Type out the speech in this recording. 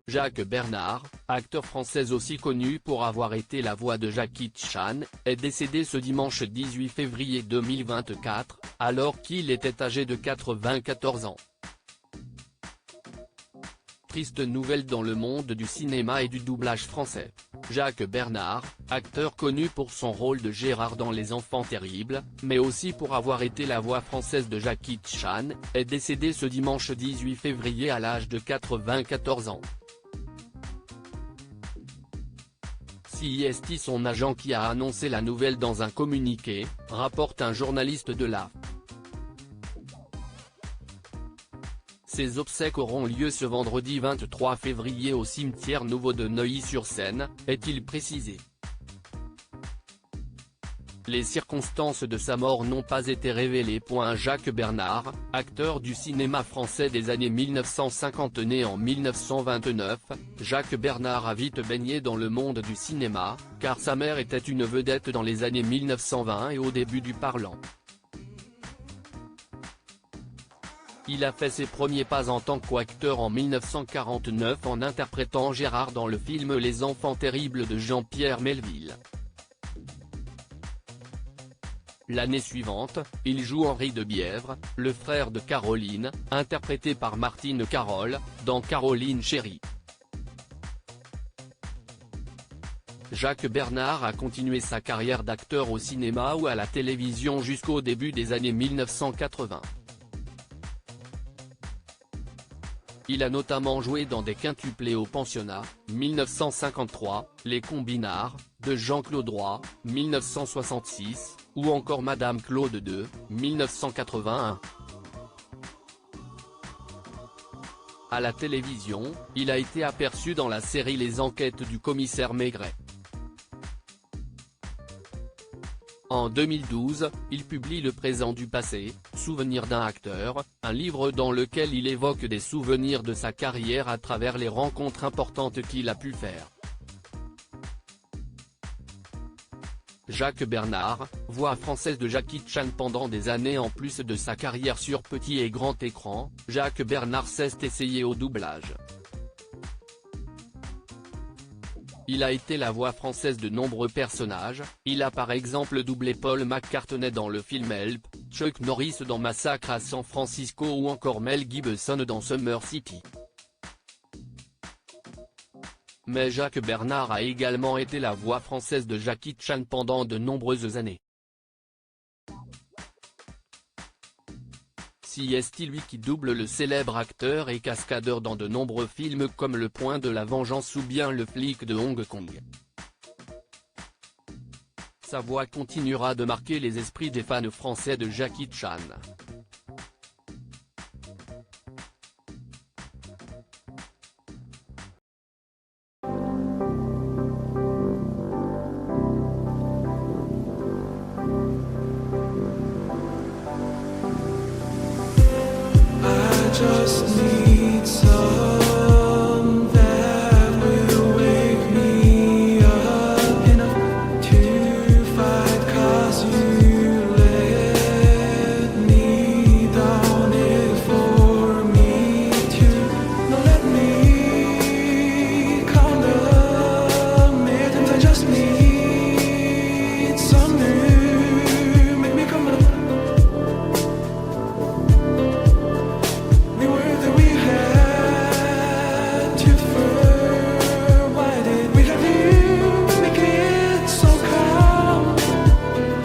Jacques Bernard, acteur français aussi connu pour avoir été la voix de Jackie Chan, est décédé ce dimanche 18 février 2024, alors qu'il était âgé de 94 ans. Triste nouvelle dans le monde du cinéma et du doublage français. Jacques Bernard, acteur connu pour son rôle de Gérard dans Les Enfants Terribles, mais aussi pour avoir été la voix française de Jackie Chan, est décédé ce dimanche 18 février à l'âge de 94 ans. C'est son agent qui a annoncé la nouvelle dans un communiqué, rapporte un journaliste de l'AFP. Ses obsèques auront lieu ce vendredi 23 février au cimetière nouveau de Neuilly-sur-Seine, est-il précisé. Les circonstances de sa mort n'ont pas été révélées. Jacques Bernard, acteur du cinéma français des années 1950 né en 1929, Jacques Bernard a vite baigné dans le monde du cinéma, car sa mère était une vedette dans les années 1920 et au début du parlant. Il a fait ses premiers pas en tant qu'acteur en 1949 en interprétant Gérard dans le film Les Enfants Terribles de Jean-Pierre Melville. L'année suivante, il joue Henri de Bièvre, le frère de Caroline, interprété par Martine Carole, dans Caroline Chérie. Jacques Bernard a continué sa carrière d'acteur au cinéma ou à la télévision jusqu'au début des années 1980. Il a notamment joué dans des quintuplés au pensionnat, 1953, Les Combinards, de Jean-Claude Roy, 1966, ou encore Madame Claude II, 1981. À la télévision, il a été aperçu dans la série Les Enquêtes du commissaire Maigret. En 2012, il publie Le présent du passé, Souvenirs d'un acteur, un livre dans lequel il évoque des souvenirs de sa carrière à travers les rencontres importantes qu'il a pu faire. Jacques Bernard, voix française de Jackie Chan pendant des années. En plus de sa carrière sur petit et grand écran, Jacques Bernard s'est essayé au doublage. Il a été la voix française de nombreux personnages, il a par exemple doublé Paul McCartney dans le film Help, Chuck Norris dans Massacre à San Francisco ou encore Mel Gibson dans Summer City. Mais Jacques Bernard a également été la voix française de Jackie Chan pendant de nombreuses années. C'est lui qui double le célèbre acteur et cascadeur dans de nombreux films comme Le Point de la Vengeance ou bien Le Flic de Hong Kong. Sa voix continuera de marquer les esprits des fans français de Jackie Chan.